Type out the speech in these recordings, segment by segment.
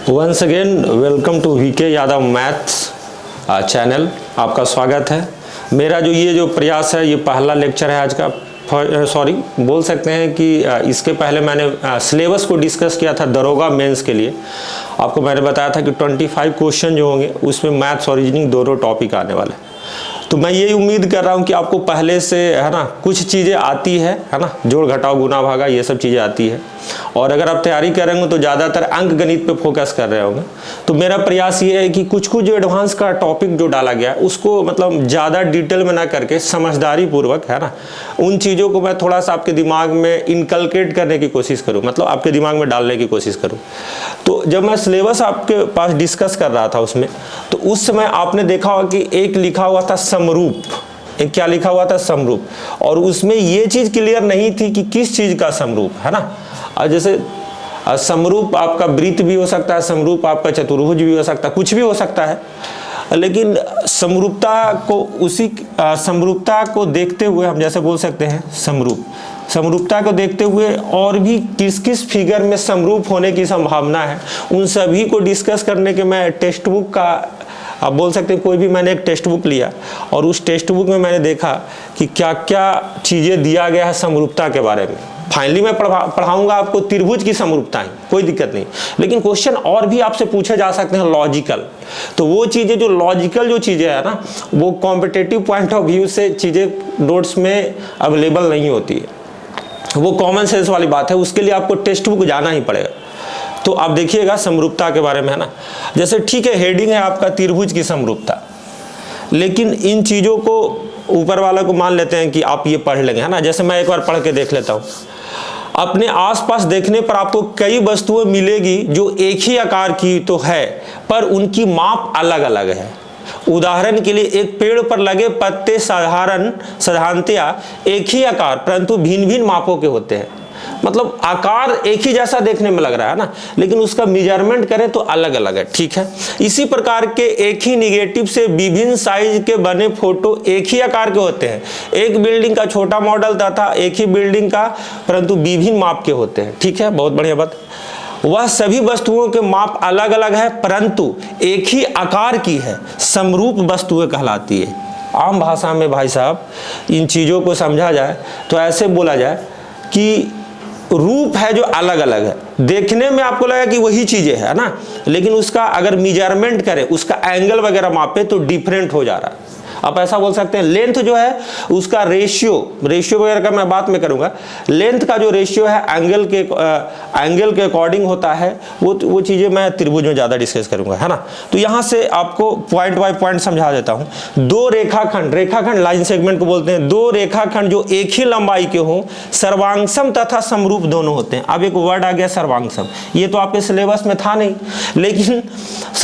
Once again welcome to VK Yadav maths channel. आपका स्वागत है। मेरा जो प्रयास है, ये पहला लेक्चर है आज का। सॉरी बोल सकते हैं कि इसके पहले मैंने सिलेबस को डिस्कस किया था दरोगा मेंस के लिए। आपको मैंने बताया था कि 25 क्वेश्चन जो होंगे उसमें मैथ्स और रीजनिंग दोनों टॉपिक आने वाले। तो मैं यही उम्मीद कर रहा हूँ कि आपको पहले से है ना कुछ चीज़ें आती है ना, जोड़ घटाव गुना भागा ये सब चीज़ें आती है। और अगर आप तैयारी कर रहे होंगे तो ज़्यादातर अंक गणित पे फोकस कर रहे होंगे। तो मेरा प्रयास ये है कि कुछ जो एडवांस का टॉपिक जो डाला गया है उसको मतलब ज़्यादा डिटेल में ना करके समझदारी पूर्वक है ना उन चीज़ों को मैं थोड़ा सा आपके दिमाग में इनकलकेट करने की कोशिश करूँ, मतलब आपके दिमाग में डालने की कोशिश करूँ। तो जब मैं सिलेबस आपके पास डिस्कस कर रहा था उसमें, तो उस समय आपने देखा होगा कि एक लिखा हुआ था समरूप। एक क्या लिखा हुआ था? समरूप। और उसमें ये चीज़ क्लियर नहीं थी कि किस चीज़ का समरूप है ना। और जैसे समरूप आपका वृत्त भी हो सकता है, समरूप आपका चतुर्भुज भी हो सकता है, कुछ भी हो सकता है। लेकिन समरूपता को देखते हुए हम जैसे बोल सकते हैं समरूपता को देखते हुए और भी किस किस फिगर में समरूप होने की संभावना है, उन सभी को डिस्कस करने के मैं टेक्स्ट बुक का, आप बोल सकते हैं कोई भी, मैंने एक टेक्स्ट बुक लिया और उस टेक्स्ट बुक में मैंने देखा कि क्या क्या चीज़ें दिया गया है समरूपता के बारे में। फाइनली मैं पढ़ाऊंगा आपको त्रिभुज की समरूपताएं, कोई दिक्कत नहीं। लेकिन क्वेश्चन और भी आपसे पूछे जा सकते हैं लॉजिकल। तो वो चीज़ें जो लॉजिकल जो चीज़ें है ना, वो कॉम्पिटिटिव पॉइंट ऑफ व्यू से चीज़ें नोट्स में अवेलेबल नहीं होती है। वो कॉमन सेंस वाली बात है, उसके लिए आपको टेक्स्ट बुक जाना ही पड़ेगा। तो आप देखिएगा समरूपता के बारे में है ना। जैसे ठीक है, हेडिंग है आपका त्रिभुज की समरूपता, लेकिन इन चीज़ों को ऊपर वाला को मान लेते हैं कि आप ये पढ़ लेंगे है ना। जैसे मैं एक बार पढ़ के देख लेता हूँ। अपने आसपास देखने पर आपको कई वस्तुएं मिलेगी जो एक ही आकार की तो है, पर उनकी माप अलग अलग है। उदाहरण के लिए एक पेड़ पर लगे पत्ते साधारणतया एक ही आकार परंतु भिन्न भिन्न मापों के होते हैं। मतलब आकार एक ही जैसा देखने में लग रहा है ना, लेकिन उसका मेजरमेंट करें तो अलग अलग है। ठीक है, इसी प्रकार के एक ही निगेटिव से विभिन्न साइज के बने फोटो एक ही आकार के होते हैं। एक बिल्डिंग का छोटा मॉडल तथा एक ही बिल्डिंग का परंतु विभिन्न माप के होते हैं। ठीक है, बहुत बढ़िया बात। वह सभी वस्तुओं के माप अलग अलग है परंतु एक ही आकार की है, समरूप वस्तुएं कहलाती है। आम भाषा में भाई साहब इन चीज़ों को समझा जाए तो ऐसे बोला जाए कि रूप है जो अलग अलग है। देखने में आपको लगा कि वही चीजें है ना, लेकिन उसका अगर मेजरमेंट करें, उसका एंगल वगैरह मापे तो डिफरेंट हो जा रहा है। आप ऐसा बोल सकते हैं लेंथ जो है उसका रेशियो वगैरह का मैं बात में करूंगा। लेंथ का जो रेशियो है एंगल के अकॉर्डिंग होता है, वो चीजें मैं त्रिभुज में ज्यादा डिस्कस करूंगा है ना। तो यहां से आपको पॉइंट बाय पॉइंट समझा देता हूं। दो रेखाखंड लाइन सेगमेंट को बोलते हैं। दो रेखाखंड जो एक ही लंबाई के हों, सर्वांगसम तथा समरूप दोनों होते हैं। अब एक वर्ड आ गया सर्वांगसम, ये तो आपके सिलेबस में था नहीं, लेकिन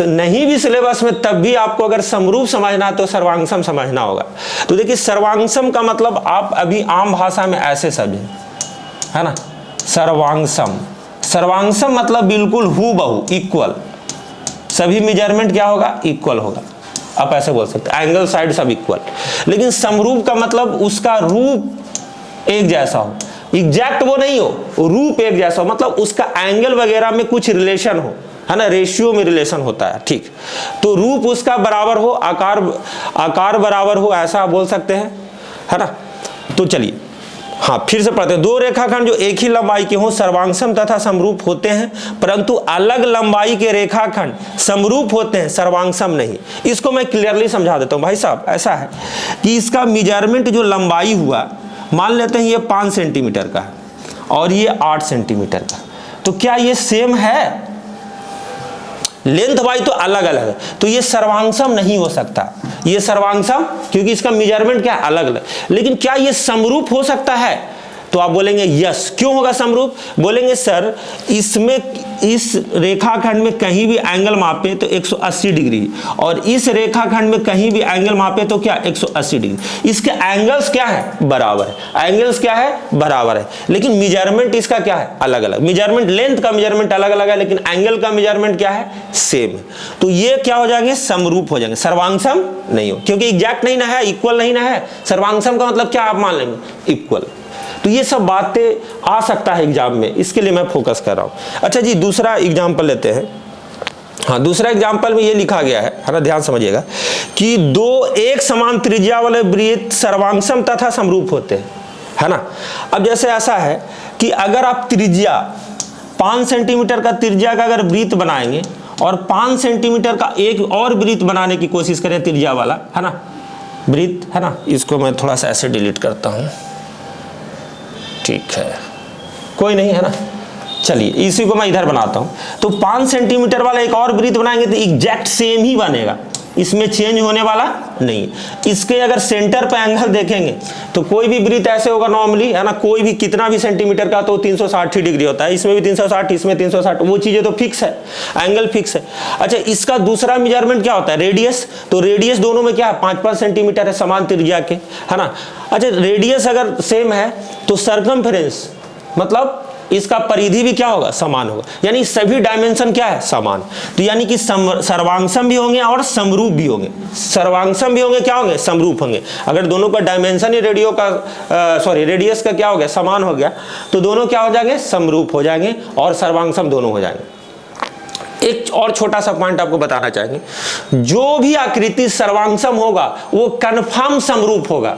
नहीं भी सिलेबस में तब भी आपको अगर समरूप समझना है तो सर्वांगसम समझना होगा। तो देखिए सर्वांगसम का मतलब आप अभी आम भाषा में ऐसे समझें है ना। सर्वांगसम मतलब बिल्कुल हूबहू, इक्वल। सभी मेजरमेंट क्या होगा? इक्वल होगा। आप ऐसे बोल सकते हैं एंगल साइड सब इक्वल। लेकिन समरूप का मतलब उसका रूप एक जैसा हो, एग्जैक्ट वो नहीं हो, रूप एक जैसा हो, मतलब उसका एंगल वगैरह में कुछ रिलेशन हो है ना, रेशियो में रिलेशन होता है। ठीक, तो रूप उसका बराबर हो, आकार बराबर हो, ऐसा बोल सकते हैं है ना। तो चलिए हाँ फिर से पढ़ते हैं। दो रेखाखंड जो एक ही लंबाई के हों सर्वांगसम तथा समरूप होते हैं, परंतु अलग लंबाई के रेखाखंड समरूप होते हैं, सर्वांगसम नहीं। इसको मैं क्लियरली समझा देता हूं भाई साहब। ऐसा है कि इसका मेजरमेंट जो लंबाई हुआ, मान लेते हैं ये 5 सेंटीमीटर का है और ये 8 सेंटीमीटर का, तो क्या ये सेम है? लेंथ वाइज तो अलग अलग है, तो ये सर्वांगसम नहीं हो सकता। ये सर्वांगसम क्योंकि इसका मेजरमेंट क्या अलग अलग। लेकिन क्या ये समरूप हो सकता है? तो आप बोलेंगे यस। क्यों होगा समरूप? बोलेंगे सर इसमें इस रेखाखंड में कहीं भी एंगल मापे तो 180 डिग्री, और इस रेखाखंड में कहीं भी एंगल मापे तो क्या 180 डिग्री। इसके एंगल्स क्या है? बराबर है। एंगल्स क्या है? बराबर है। लेकिन मेजरमेंट इसका क्या है? अलग अलग। मेजरमेंट, लेंथ का मेजरमेंट अलग अलग है, लेकिन एंगल का मेजरमेंट क्या है? सेम है। तो ये क्या हो जाएंगे? समरूप हो जाएंगे, सर्वांगसम नहीं हो, क्योंकि एग्जैक्ट नहीं ना है, इक्वल नहीं ना है। सर्वांगसम का मतलब क्या आप मान लेंगे? इक्वल। तो ये सब बातें आ सकता है एग्जाम में, इसके लिए मैं फोकस कर रहा हूं। अच्छा जी, दूसरा एग्जाम्पल लेते हैं। हाँ, दूसरा एग्जाम्पल में ये लिखा गया है ना, ध्यान समझिएगा कि दो एक समान त्रिज्या वाले वृत्त सर्वांगसम तथा समरूप होते हैं, है ना। अब जैसे ऐसा है कि अगर आप त्रिज्या 5 सेंटीमीटर का त्रिज्या का अगर वृत्त बनाएंगे और 5 सेंटीमीटर का एक और वृत्त बनाने की कोशिश करें त्रिज्या वाला, है ना, वृत्त, है ना, इसको मैं थोड़ा सा ऐसे डिलीट करता हूं, ठीक है, कोई नहीं, है ना। चलिए इसी को मैं इधर बनाता हूं। तो 5 सेंटीमीटर वाला एक और वृत्त बनाएंगे तो एग्जैक्ट सेम ही बनेगा, इसमें चेंज होने वाला नहीं। इसके अगर सेंटर पे एंगल देखेंगे तो कोई भी वृत्त ऐसे होगा नॉर्मली, है ना, कोई भी कितना भी सेंटीमीटर का तो 360 डिग्री होता है, इसमें भी 360, इसमें 360, वो चीजें तो फिक्स है, एंगल फिक्स है। अच्छा, इसका दूसरा मेजरमेंट क्या होता है, रेडियस। तो रेडियस दोनों में क्या है, 5-5 सेंटीमीटर है, समान त्रिज्या के, है ना। अच्छा, रेडियस अगर सेम है तो सरकमफ्रेंस मतलब इसका परिधि भी क्या होगा, समान होगा, यानी सभी डायमेंशन क्या है, समान। तो यानी कि सर्वांगसम भी होंगे और समरूप भी होंगे। सर्वांगसम भी होंगे, क्या होंगे, समरूप होंगे। अगर दोनों का डायमेंशन ही रेडियस का क्या हो गया, समान हो गया, तो दोनों क्या हो जाएंगे, समरूप हो जाएंगे और सर्वांगसम दोनों हो जाएंगे। एक और छोटा सा पॉइंट आपको बताना चाहेंगे, जो भी आकृति सर्वांगसम होगा वो कन्फर्म समरूप होगा।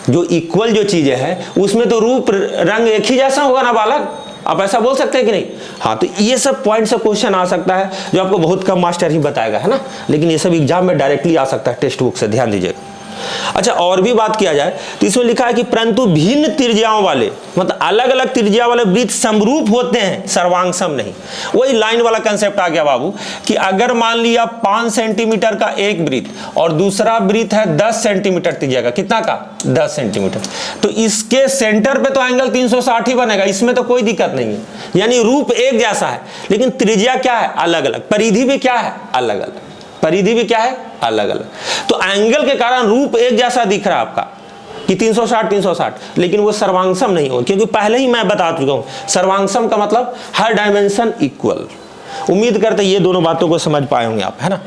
जो इक्वल जो चीजें हैं उसमें तो रूप रंग एक ही जैसा होगा ना बालक, आप ऐसा बोल सकते हैं कि नहीं। हाँ, तो ये सब पॉइंट से क्वेश्चन आ सकता है जो आपको बहुत कम मास्टर ही बताएगा, है ना, लेकिन ये सब एग्जाम में डायरेक्टली आ सकता है टेक्स्ट बुक से, ध्यान दीजिएगा। अच्छा, और भी बात किया जाए तो इसमें लिखा है कि परंतु भिन्न त्रिज्याओं वाले, मतलब अलग अलग त्रिज्या वाले वृत्त समरूप होते हैं, सर्वांगसम नहीं। वही लाइन वाला कंसेप्ट आ गया बाबू कि अगर मान लिया 5 सेंटीमीटर का एक वृत्त और दूसरा वृत्त है 10 सेंटीमीटर त्रिज्या का, कितना का, 10 सेंटीमीटर, तो इसके सेंटर पे तो एंगल 360 ही बनेगा, इसमें तो कोई दिक्कत नहीं है, यानी रूप एक जैसा है, लेकिन त्रिज्या क्या है, अलग अलग, परिधि भी क्या है, अलग अलग, परिधि भी क्या है, अलग अलग। तो एंगल के कारण रूप एक जैसा दिख रहा है आपका कि 360, लेकिन वो सर्वांगसम नहीं हो, क्योंकि पहले ही मैं बता चुका हूं सर्वांगसम का मतलब हर डायमेंशन इक्वल। उम्मीद करते ये दोनों बातों को समझ पाए होंगे आप, है ना।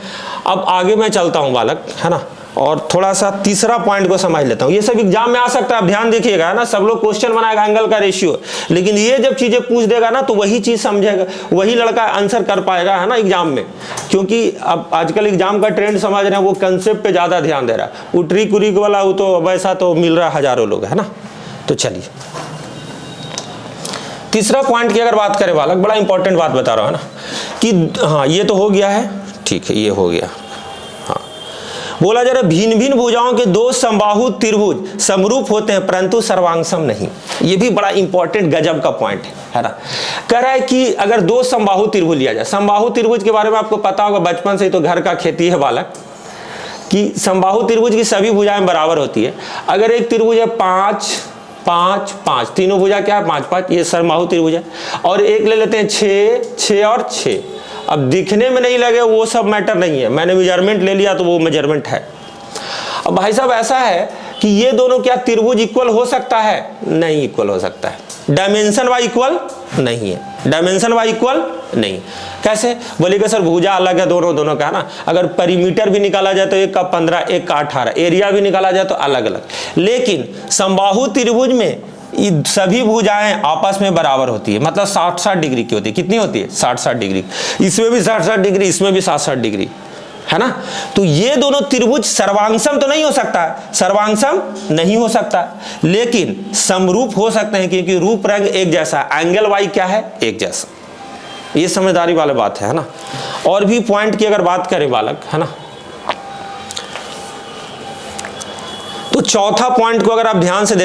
अब आगे मैं चलता हूं बालक, है ना, और थोड़ा सा तीसरा पॉइंट को समझ लेता हूं। ये सब एग्जाम में आ सकता है, आप ध्यान देखिएगा, है ना, सब लोग क्वेश्चन बनाएगा एंगल का रेशियो, लेकिन ये जब चीजें पूछ देगा ना तो वही चीज समझेगा, वही लड़का आंसर कर पाएगा, है ना, एग्जाम में। क्योंकि अब आजकल एग्जाम का ट्रेंड समझ रहे हैं, वो कंसेप्ट पे ज्यादा ध्यान दे रहा है, वो ट्रिक उरिक वाला वो तो वैसा तो मिल रहा है हजारों लोग, है ना। तो चलिए तीसरा पॉइंट की अगर बात करें बालक, बड़ा इंपॉर्टेंट बात बता रहा हूं, है ना, कि हाँ ये तो हो गया है, ठीक है, ये हो गया। बोला जा रहा है भिन्न भिन्न भुजाओं के दो समबाहु त्रिभुज समरूप होते हैं परंतु सर्वांगसम नहीं। ये भी बड़ा इंपॉर्टेंट गजब का पॉइंट है ना। कह रहा है कि अगर दो समबाहु त्रिभुज लिया जाए, समबाहु त्रिभुज के बारे में आपको पता होगा, बचपन से ही तो घर का खेती है बालक, कि समबाहु त्रिभुज की सभी भुजाएं बराबर होती है। अगर एक त्रिभुज है 5 5 5, तीनों भुजा क्या है 5 5, ये समबाहु त्रिभुज है। और एक ले लेते हैं 6 6 और 6। अब दिखने में नहीं लगे वो सब मैटर नहीं है, मैंने मेजरमेंट ले लिया तो वो मेजरमेंट है। अब भाई साहब ऐसा है कि ये दोनों क्या त्रिभुज इक्वल हो सकता है, नहीं इक्वल हो सकता है। डायमेंशन वाइज इक्वल नहीं है, डायमेंशन वाइज इक्वल नहीं। कैसे बोलेगा सर, भुजा अलग है दोनों का, है ना। अगर परिमीटर भी निकाला जाए तो एक का 15 एक का 18, एरिया भी निकाला जाए तो अलग अलग। लेकिन समबाहु त्रिभुज में सभी भुजाएं आपस में बराबर होती है, मतलब 60-60 डिग्री की होती है। कितनी होती है, 60-60 डिग्री। इसमें भी 60-60 डिग्री, इसमें भी 60-60 डिग्री, है ना। तो ये दोनों त्रिभुज सर्वांगसम तो नहीं हो सकता है, सर्वांगसम नहीं हो सकता, लेकिन समरूप हो सकते हैं, क्योंकि रूप रंग एक जैसा, एंगल वाई क्या है, एक जैसा। ये समझदारी वाली बात है ना। और भी पॉइंट की अगर बात करें बालक, है ना, तो चौथा पॉइंट को अगर आप ध्यान से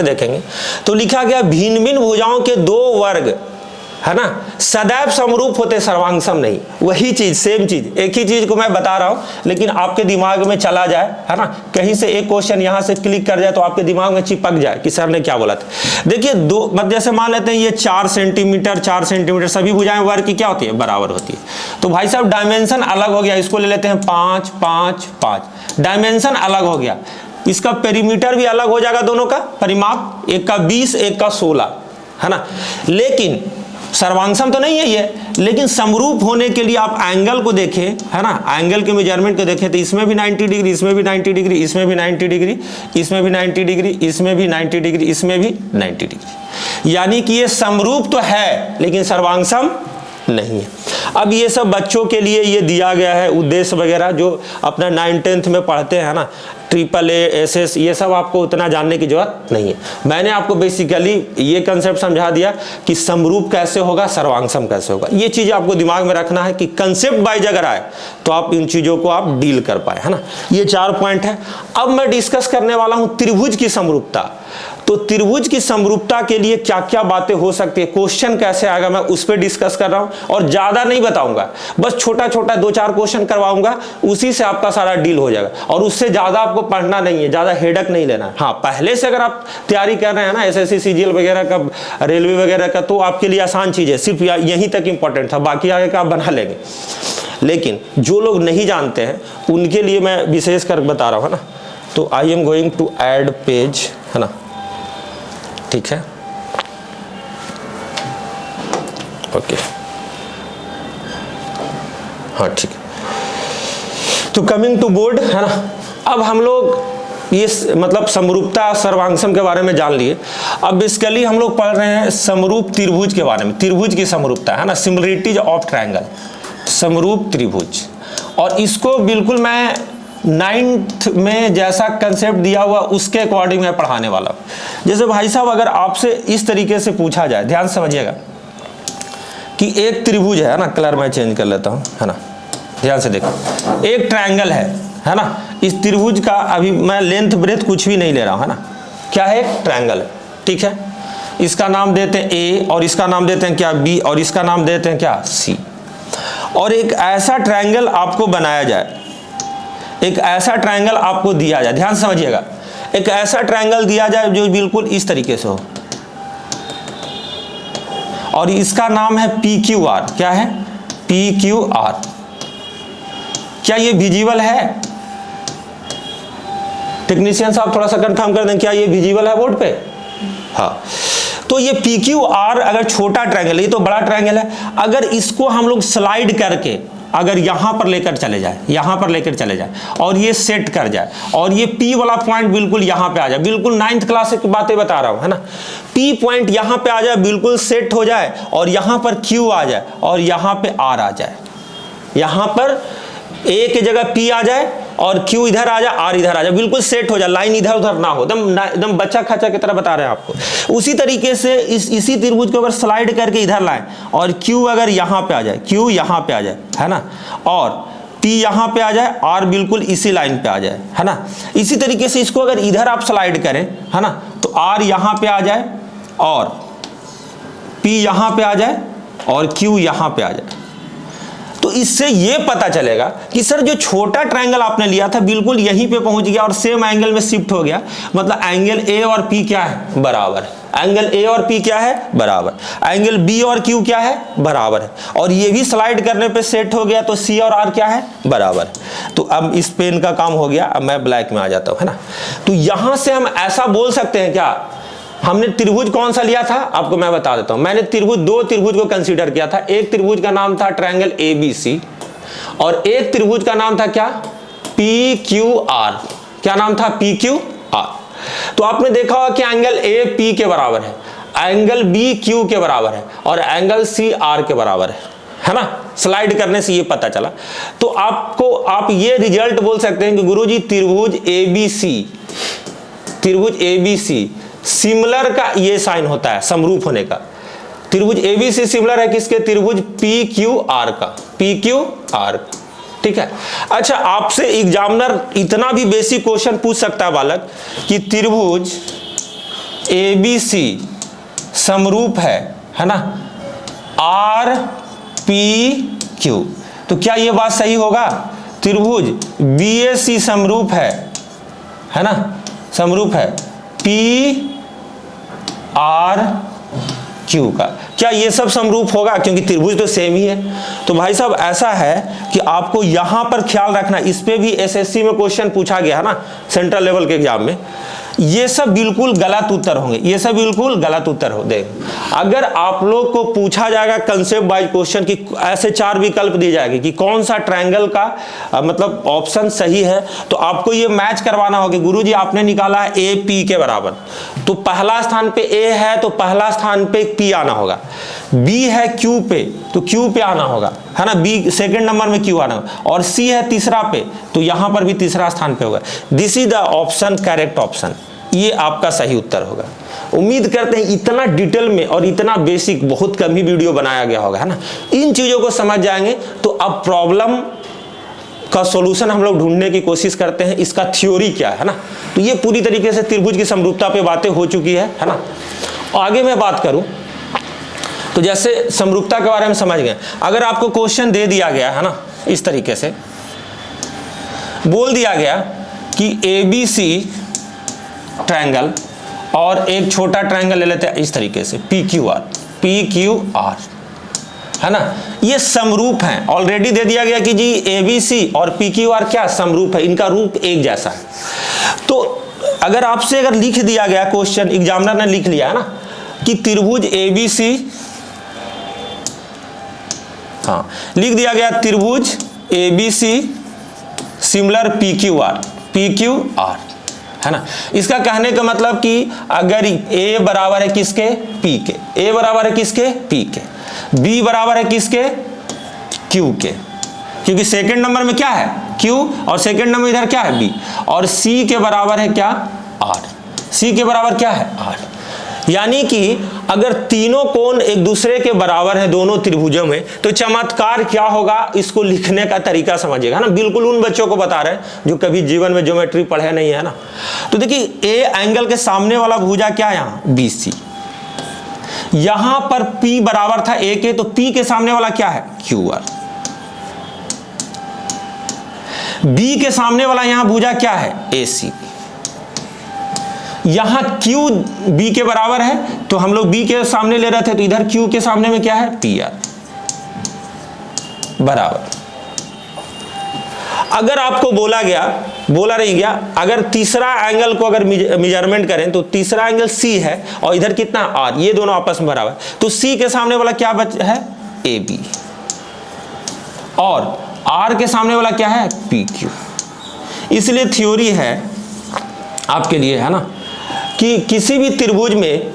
देखेंगे, तो लिखा गया भिन्न भिन्न भुजाओं के दो वर्ग, है ना, सदैव समरूप होते, सर्वांगसम नहीं। वही चीज, सेम चीज, एक ही चीज को मैं बता रहा हूं, लेकिन आपके दिमाग में चला जाए, है ना, कहीं से एक क्वेश्चन यहां से क्लिक कर जाए तो आपके दिमाग में चिपक जाए कि सर ने क्या बोला था। देखिए दो, जैसे मान लेते हैं ये 4 सेंटीमीटर, सभी भुजाएं वर्ग की क्या होती है, बराबर होती है। तो भाई साहब डायमेंशन अलग हो गया, इसको ले लेते हैं 5 5 5, डायमेंशन अलग हो गया, इसका पेरीमीटर भी अलग हो जाएगा, दोनों का परिमाप, एक का 20 एक का 16, है ना। लेकिन सर्वांगसम तो नहीं है ये, लेकिन समरूप होने के लिए आप एंगल को देखें, है ना, एंगल के मेजरमेंट को देखें तो इसमें भी 90 डिग्री, इसमें भी 90 डिग्री, इसमें भी 90 डिग्री, इसमें भी 90 डिग्री, इसमें भी 90 डिग्री, इसमें भी 90 डिग्री। यानी कि ये समरूप तो है लेकिन सर्वांगसम नहीं है। अब ये सब बच्चों के लिए ये दिया गया है उद्देश्य वगैरह, जो अपना 9th-10th में पढ़ते हैं ना, AAA SS, ये सब आपको उतना जानने की जरूरत नहीं है। मैंने आपको बेसिकली ये कंसेप्ट समझा दिया कि समरूप कैसे होगा, सर्वांगसम कैसे होगा। ये चीज़ आपको दिमाग में रखना है कि कंसेप्ट वाइज अगर आए तो आप इन चीज़ों को आप डील कर पाए, है ना। ये 4 पॉइंट है। अब मैं डिस्कस करने वाला हूँ त्रिभुज की समरूपता। तो त्रिभुज की समरूपता के लिए क्या क्या बातें हो सकती है, क्वेश्चन कैसे आएगा, मैं उस पर डिस्कस कर रहा हूं। और ज्यादा नहीं बताऊंगा, बस छोटा छोटा 2-4 क्वेश्चन करवाऊंगा, उसी से आपका सारा डील हो जाएगा। और उससे ज्यादा आपको पढ़ना नहीं है, ज्यादा हेडक नहीं लेना है। हाँ, पहले से अगर आप तैयारी कर रहे हैं ना SSC CGL वगैरह का, रेलवे वगैरह का, तो आपके लिए आसान चीज है, सिर्फ यहीं तक इंपॉर्टेंट था, बाकी आगे का आप बना लेंगे। लेकिन जो लोग नहीं जानते हैं उनके लिए मैं विशेष कर बता रहा हूँ, है ना। तो I am going to add page, है ना, ठीक है, ओके, हाँ ठीक है। तो कमिंग टू बोर्ड, है ना। अब हम लोग ये मतलब समरूपता सर्वांगसम के बारे में जान लिए। अब बेसिकली हम लोग पढ़ रहे हैं समरूप त्रिभुज के बारे में, त्रिभुज की समरूपता, है ना, सिमिलरिटीज ऑफ ट्रायंगल, समरूप त्रिभुज। और इसको बिल्कुल मैं 9th में जैसा कंसेप्ट दिया हुआ उसके अकॉर्डिंग मैं पढ़ाने वाला हूं। जैसे भाई साहब अगर आपसे इस तरीके से पूछा जाए, ध्यान समझिएगा कि एक त्रिभुज है ना, कलर मैं चेंज कर लेता हूं, है ना, ध्यान से देखो, एक ट्रायंगल है ना। इस त्रिभुज का अभी मैं लेंथ ब्रेथ कुछ भी नहीं ले रहा हूं, है ना, क्या है, एक ट्रायंगल है, ठीक है। इसका नाम देते हैं A और इसका नाम देते हैं क्या, B, और इसका नाम देते हैं क्या, C। और एक ऐसा ट्रायंगल आपको बनाया जाए, एक ऐसा ट्रायंगल आपको दिया जाए, ध्यान समझिएगा, एक ऐसा ट्रायंगल दिया जाए जो बिल्कुल इस तरीके से हो, और इसका नाम है PQR। क्या है, PQR। क्या ये विजिबल है, टेक्नीशियन साहब थोड़ा सा कंफर्म कर दें, क्या ये विजिबल है बोर्ड पे। हाँ, तो ये PQR अगर छोटा ट्रायंगल है, ये तो बड़ा ट्रायंगल है, अगर इसको हम लोग स्लाइड करके अगर यहां पर लेकर चले जाए, यहां पर लेकर चले जाए और ये सेट कर जाए, और ये P वाला पॉइंट बिल्कुल यहां पे आ जाए, बिल्कुल 9th क्लास की बातें बता रहा हूं, है ना। P पॉइंट यहां पे आ जाए, बिल्कुल सेट हो जाए, और यहां पर Q आ जाए, और यहां पे R आ जाए, यहां पर A की जगह P आ जाए और Q इधर आ जाए, R इधर आ जाए, बिल्कुल सेट हो जाए, लाइन इधर उधर ना हो, एकदम बच्चा खच्चा की तरह बता रहे हैं आपको। उसी तरीके से इसी त्रिभुज को अगर स्लाइड करके इधर लाएं और Q अगर यहाँ पे आ जाए, Q यहाँ पे आ जाए, है ना, और P यहाँ पे आ जाए, R बिल्कुल इसी लाइन पे आ जाए, है ना। इसी तरीके से इसको अगर इधर आप स्लाइड करें, है ना, तो R यहाँ पे आ जाए और P यहाँ पे आ जाए और Q यहाँ पे आ जाए। तो इससे ये पता चलेगा कि सर जो छोटा ट्रायंगल आपने लिया था बिल्कुल यहीं पे पहुंच गया और सेम एंगल में शिफ्ट हो गया, मतलब एंगल A और P क्या है, बराबर है। एंगल A और P क्या है, बराबर। एंगल B और Q क्या है, बराबर है। और ये भी स्लाइड करने पे सेट हो गया, तो C और R क्या है, बराबर। तो अब इस पेन का काम हो गया, अब मैं ब्लैक में आ जाता हूं, है ना। तो यहां से हम ऐसा बोल सकते हैं, क्या हमने त्रिभुज कौन सा लिया था आपको मैं बता देता हूं। मैंने दो त्रिभुज को कंसीडर किया था। एक त्रिभुज का नाम था ट्रायंगल ABC और एक त्रिभुज का नाम था क्या, PQR। क्या नाम था, PQR। तो आपने देखा होगा कि एंगल A P के बराबर है, एंगल B Q के बराबर है और एंगल C R के बराबर है ना। स्लाइड करने से ये पता चला। तो आप ये रिजल्ट बोल सकते हैं कि गुरुजी त्रिभुज ABC सिमिलर का ये साइन होता है समरूप होने का। त्रिभुज ABC सिमिलर है किसके, त्रिभुज PQR का, PQR। ठीक है। अच्छा, आपसे एग्जामिनर इतना भी बेसिक क्वेश्चन पूछ सकता है बालक कि त्रिभुज ABC समरूप है ना, RPQ। तो क्या ये बात सही होगा, त्रिभुज BAC समरूप है ना, समरूप है PRQ का। क्या ये सब समरूप होगा, क्योंकि त्रिभुज तो सेम ही है। तो भाई साहब ऐसा है कि आपको यहां पर ख्याल रखना, इस पे भी SSC में क्वेश्चन पूछा गया है ना, सेंट्रल लेवल के एग्जाम में। ये सब बिल्कुल गलत उत्तर होंगे, ये सब बिल्कुल गलत उत्तर हो दे। अगर आप लोग को पूछा जाएगा कंसेप्ट वाइज क्वेश्चन कि ऐसे 4 विकल्प दिए जाएंगे कि कौन सा ट्रायंगल का मतलब ऑप्शन सही है, तो आपको ये मैच करवाना होगा। गुरुजी आपने निकाला है ए पी के बराबर, तो पहला स्थान पे ए है तो पहला स्थान पे पी आना होगा। बी है क्यू पे तो क्यू पे आना होगा, है ना, बी सेकंड नंबर में क्यू आना होगा। और सी है तीसरा पे तो यहां पर भी तीसरा स्थान पे होगा। This is the option, correct option, ये आपका सही उत्तर होगा। उम्मीद करते हैं इतना डिटेल में और इतना बेसिक बहुत कम ही वीडियो बनाया गया होगा, है ना। इन चीजों को समझ जाएंगे तो अब प्रॉब्लम का सॉल्यूशन हम लोग ढूंढने की कोशिश करते हैं, इसका थ्योरी क्या है ना। तो ये पूरी तरीके से त्रिभुज की समरूपता पे बातें हो चुकी है ना। आगे मैं बात करूं तो जैसे समरूपता के बारे में समझ गए। अगर आपको क्वेश्चन दे दिया गया है ना, इस तरीके से बोल दिया गया कि ABC ट्रायंगल और एक छोटा ट्रायंगल ले लेते हैं इस तरीके से PQR, है ना, ये समरूप हैं। ऑलरेडी दे दिया गया कि जी ABC और PQR क्या समरूप है, इनका रूप एक जैसा है। तो अगर आपसे अगर लिख दिया गया क्वेश्चन, एग्जामिनर ने लिख लिया है ना कि त्रिभुज ABC, हाँ लिख दिया गया त्रिभुज ABC सिमिलर PQR, है ना। इसका कहने का मतलब कि अगर A बराबर है किसके, P के, A बराबर है किसके, P के, B बराबर है किसके, Q के, क्योंकि सेकंड नंबर में क्या है Q और सेकंड नंबर इधर क्या है B, और C के बराबर है क्या R, C के बराबर क्या है R। यानी कि अगर तीनों कोण एक दूसरे के बराबर है दोनों त्रिभुजों में, तो चमत्कार क्या होगा, इसको लिखने का तरीका समझिएगा ना। बिल्कुल उन बच्चों को बता रहे हैं जो कभी जीवन में ज्योमेट्री पढ़े नहीं है ना। तो देखिए ए एंगल के सामने वाला भुजा क्या है यहाँ BC, यहां पर P बराबर था A के, तो P के सामने वाला क्या है QR, B के सामने वाला यहां भुजा क्या है AC, यहां Q B के बराबर है तो हम लोग B के सामने ले रहे थे, तो इधर Q के सामने में क्या है PR बराबर। अगर आपको बोला नहीं गया, अगर तीसरा एंगल को अगर मेजरमेंट करें तो तीसरा एंगल C है और इधर कितना R, ये दोनों आपस में बराबर, तो C के सामने वाला क्या है AB और R के सामने वाला क्या है PQ। इसलिए थ्योरी है आपके लिए, है ना, कि किसी भी त्रिभुज में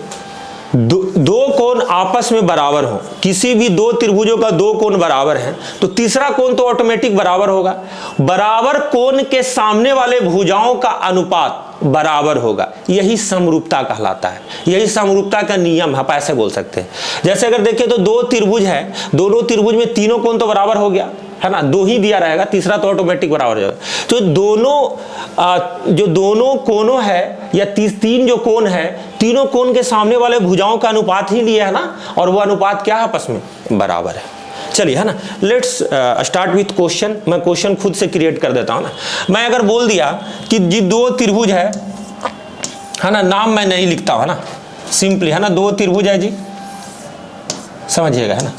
दो कोण आपस में बराबर हो, किसी भी दो त्रिभुजों का दो कोण बराबर है तो तीसरा कोण तो ऑटोमेटिक बराबर होगा। बराबर कोण के सामने वाले भुजाओं का अनुपात बराबर होगा, यही समरूपता कहलाता है, यही समरूपता का नियम है, आप ऐसे बोल सकते हैं। जैसे अगर देखिए तो दो त्रिभुज है, दोनों त्रिभुज में तीनों कोण तो बराबर हो गया, है ना, दो ही दिया रहेगा, तीसरा तो ऑटोमेटिक बराबर हो जाएगा। तो जो दोनों कोणों है या तीन जो कोण है, तीनों कोण के सामने वाले भुजाओं का अनुपात ही लिया है ना, और वो अनुपात क्या है आपस में बराबर है। चलिए, है ना, लेट्स स्टार्ट विथ क्वेश्चन। मैं क्वेश्चन खुद से क्रिएट कर देता हूं ना। मैं अगर बोल दिया कि जी दो त्रिभुज है ना, नाम मैं नहीं लिखता हूं, है ना, सिंपली, है ना, दो त्रिभुज है जी, समझिएगा, है ना।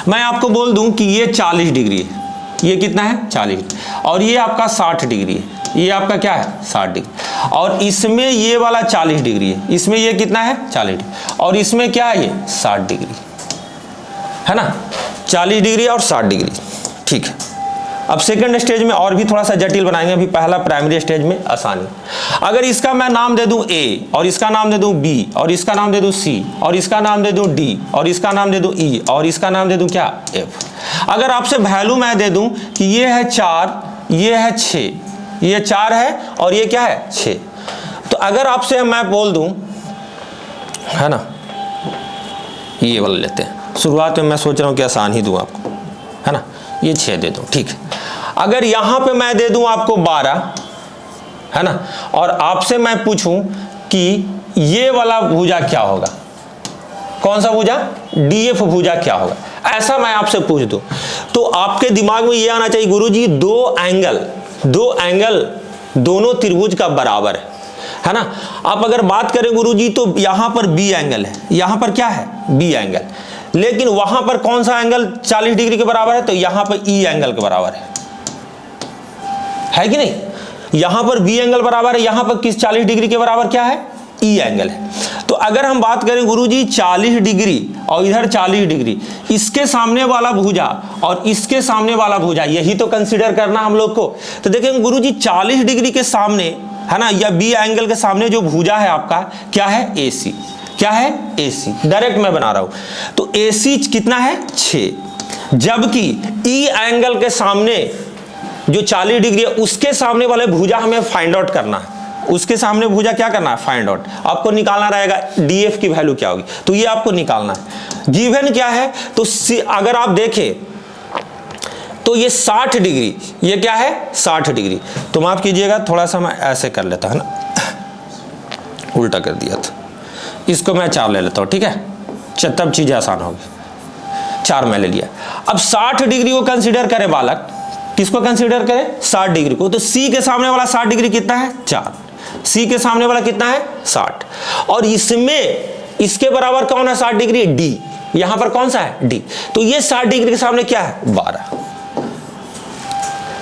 मैं आपको बोल दूं कि ये 40 डिग्री है, ये कितना है 40, और ये आपका 60 डिग्री है, ये आपका क्या है 60 डिग्री, और इसमें ये वाला 40 डिग्री है, इसमें ये कितना है 40 डिग्री, और इसमें क्या है ये 60 डिग्री, है ना, 40 डिग्री और 60 डिग्री। ठीक है, अब सेकंड स्टेज में और भी थोड़ा सा जटिल बनाएंगे, अभी पहला प्राइमरी स्टेज में आसानी। अगर इसका मैं नाम दे दूं A, और इसका नाम दे दूं B, और इसका नाम दे दूं C, और इसका नाम दे दूं D, और इसका नाम दे दूं E, और इसका नाम दे दूं क्या F। अगर आपसे वैल्यू मैं दे दूं कि ये है 4, ये है 6, ये 4 है और ये क्या है 6, तो अगर आपसे मैं बोल दूं, है ना, ये वाला लेते हैं, शुरुआत में मैं सोच रहा हूं कि आसान ही दूं आपको, है ना, ये 6 दे दूं, ठीक है। अगर यहां पे मैं दे दूं आपको 12, है ना, और आपसे मैं पूछूं कि ये वाला भुजा क्या होगा, कौन सा भुजा, DF भुजा क्या होगा, ऐसा मैं आपसे पूछ दूं, तो आपके दिमाग में ये आना चाहिए, गुरुजी दो एंगल दोनों त्रिभुज का बराबर है ना। आप अगर बात करें गुरुजी तो यहां पर B एंगल है, यहां पर क्या है B एंगल, लेकिन वहां पर कौन सा एंगल 40 डिग्री के बराबर है, तो यहां पर E एंगल के बराबर है कि नहीं। यहां पर बी एंगल बराबर है, यहां पर किस 40 डिग्री के बराबर क्या है, ई एंगल है। तो अगर हम बात करें गुरुजी 40 डिग्री और इधर 40 डिग्री, इसके सामने वाला भुजा और इसके सामने वाला भुजा, यही तो कंसीडर करना हम लोग को। तो देखेंगे गुरुजी 40 डिग्री के सामने है ना, या बी एंगल के सामने जो भुजा है आपका क्या है, AC। क्या है, AC। डायरेक्ट मैं बना रहा हूं। तो AC कितना है, 6, जबकि ई एंगल के सामने जो 40 डिग्री है उसके सामने वाले भुजा हमें फाइंड आउट करना है। उसके सामने भुजा क्या करना है, फाइंड आउट। आपको निकालना रहेगा DF की वैल्यू क्या होगी, तो ये आपको निकालना है। गिवन क्या है, तो अगर आप देखें तो ये 60 डिग्री, ये क्या है 60 डिग्री। तो माफ कीजिएगा, थोड़ा सा मैं ऐसे कर लेता है ना, उल्टा कर दिया था, इसको मैं 4 ले लेता हूं, ठीक है, तब चीजें आसान होगी। 4 मैं ले लिया। अब 60 डिग्री को कंसीडर करें बालक, किसको कंसीडर करें, 60 डिग्री को। तो C के सामने वाला 60 डिग्री कितना है, 4। C के सामने वाला कितना है, 60। और इसमें इसके बराबर कौन है 60 डिग्री, D। यहां पर कौन सा है, D। तो ये 60 डिग्री के सामने क्या है, 12।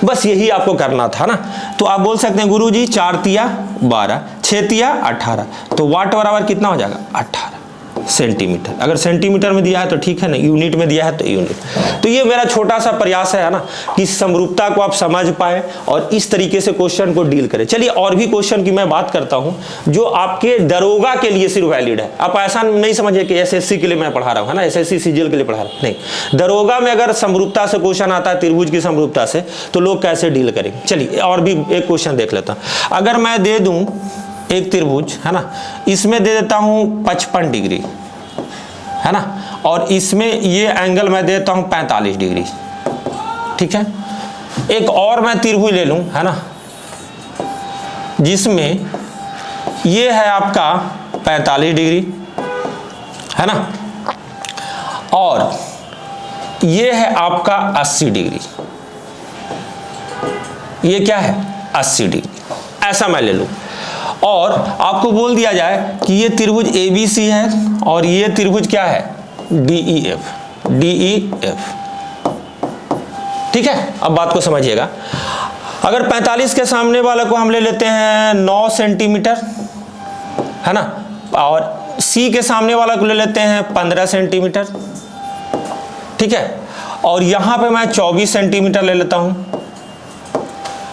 बस यही आपको करना था ना। तो आप बोल सकते हैं गुरुजी 4 तिया 12, 6 तिया 18, तो वाट बराबर कितना हो जाएगा, 18 सेंटीमीटर। अगर सेंटीमीटर में दिया है तो ठीक है ना, यूनिट में दिया है तो यूनिट। तो ये मेरा छोटा सा प्रयास है ना, कि समरूपता को आप समझ पाए और इस तरीके से क्वेश्चन को डील करें। चलिए और भी क्वेश्चन की मैं बात करता हूं जो आपके दरोगा के लिए सिर्फ वैलिड है। आप ऐसा नहीं समझिए कि SSC के लिए मैं पढ़ा रहा हूं, है ना, SSC CGL के लिए पढ़ा रहा हूं, नहीं। दरोगा में अगर समरूपता से क्वेश्चन आता है, त्रिभुज की समरूपता से, तो लोग कैसे डील करेंगे। चलिए और भी एक क्वेश्चन देख लेता हूं। अगर मैं दे दूं एक त्रिभुज, है ना, इसमें दे देता हूं 55 डिग्री, है ना, और इसमें ये एंगल मैं देता हूं 45 डिग्री, ठीक है। एक और मैं त्रिभुज ले लूं, है ना, जिसमें ये है आपका 45 डिग्री, है ना, और ये है आपका 80 डिग्री। ये क्या है, 80 डिग्री, ऐसा मैं ले लूं। और आपको बोल दिया जाए कि ये त्रिभुज ABC है और ये त्रिभुज क्या है, DEF। ठीक है, अब बात को समझिएगा। अगर 45 के सामने वाला को हम ले लेते हैं 9 सेंटीमीटर, है ना, और C के सामने वाला को ले लेते हैं 15 सेंटीमीटर, ठीक है, और यहां पे मैं 24 सेंटीमीटर ले लेता हूं,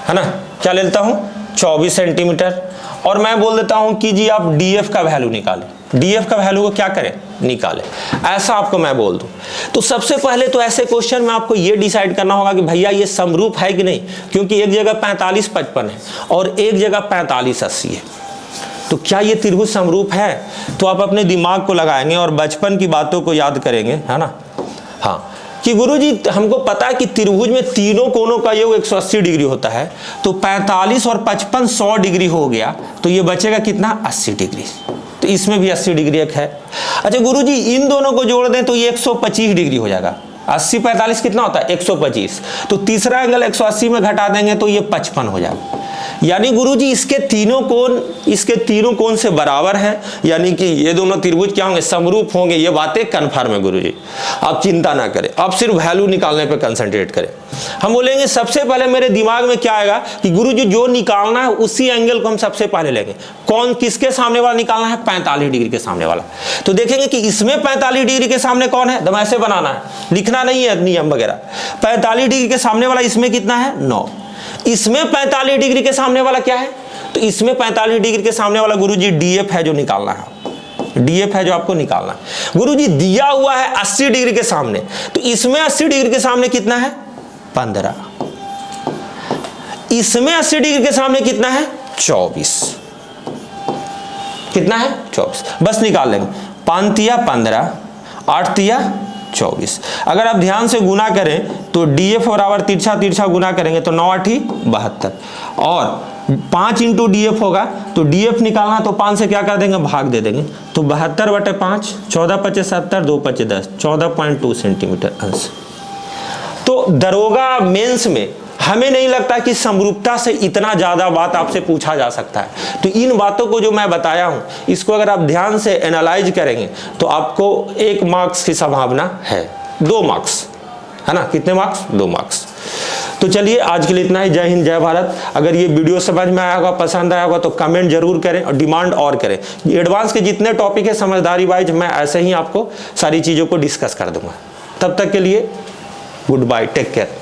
है ना, क्या ले लेता हूं, 24 सेंटीमीटर। और मैं बोल देता हूं कि जी आप DF का वैल्यू निकालें, DF का वैल्यू को क्या करें, निकालें, ऐसा आपको मैं बोल दूं। तो सबसे पहले तो ऐसे क्वेश्चन में आपको ये डिसाइड करना होगा कि भैया ये समरूप है कि नहीं, क्योंकि एक जगह 45-55 है और एक जगह 45-80 है। तो क्या ये त्रिभुज समरूप है, तो आप अपने दिमाग को लगाएंगे और बचपन की बातों को याद करेंगे, है ना। हाँ, कि गुरुजी हमको पता है कि त्रिभुज में तीनों कोनों का योग 180 डिग्री होता है, तो 45 और 55 100 डिग्री हो गया, तो ये बचेगा कितना, 80 डिग्री। तो इसमें भी 80 डिग्री एक है। अच्छा गुरुजी इन दोनों को जोड़ दें तो ये 125 डिग्री हो जाएगा। 80-45 कितना होता है, 125। तो तीसरा एंगल 180 में घटा देंगे तो ये 55 हो जाएगा। यानी गुरुजी इसके तीनों कोण से बराबर हैं, यानी कि ये दोनों त्रिभुज क्या होंगे, समरूप होंगे। ये बातें कन्फर्म है गुरुजी, आप चिंता ना करें, आप सिर्फ वैल्यू निकालने पे कंसंट्रेट करें। हम बोलेंगे सबसे पहले मेरे दिमाग में क्या आएगा कि गुरुजी जो निकालना है उसी एंगल को हम सबसे पहले लेंगे। कौन, किसके सामने वाला निकालना है, 45 डिग्री के सामने वाला। तो देखेंगे कि इसमें 45 डिग्री के सामने कौन है, दम ऐसे बनाना है, लिखना नहीं है नियम वगैरह। 45 डिग्री के सामने वाला इसमें कितना है, 9। इसमें 45 डिग्री के सामने वाला क्या है, तो इसमें 45 डिग्री के सामने वाला गुरुजी DF है जो निकालना है, DF है जो आपको निकालना है। गुरुजी दिया हुआ है 80 डिग्री के सामने, तो इसमें 80 डिग्री के सामने कितना है, 15। इसमें 80 डिग्री के सामने कितना है, 24। कितना है, 24। बस निकाल लेंगे, 5 तिया 15, 8 तिया 24। अगर आप ध्यान से गुना करें तो DF बराबर तिरछा तिरछा गुना करेंगे तो 9 8 72, और 5 इंटू DF होगा, तो DF निकालना तो 5 से क्या कर देंगे, भाग दे देंगे, तो 72/5, 14×5 70, 2×5 10, 14.2 सेंटीमीटर अंश। तो दरोगा मेंस में हमें नहीं लगता कि समरूपता से इतना ज्यादा बात आपसे पूछा जा सकता है। तो इन बातों को जो मैं बताया हूं, इसको अगर आप ध्यान से एनालाइज करेंगे तो आपको 1 मार्क्स की संभावना है, 2 मार्क्स, है ना, कितने मार्क्स, 2 मार्क्स। तो चलिए आज के लिए इतना ही। जय हिंद, जय भारत। अगर ये वीडियो समझ में आया होगा, पसंद आया होगा तो कमेंट जरूर करें और डिमांड और करें। एडवांस के जितने टॉपिक है समझदारी वाइज मैं ऐसे ही आपको सारी चीज़ों को डिस्कस कर दूंगा। तब तक के लिए गुड बाय, टेक केयर।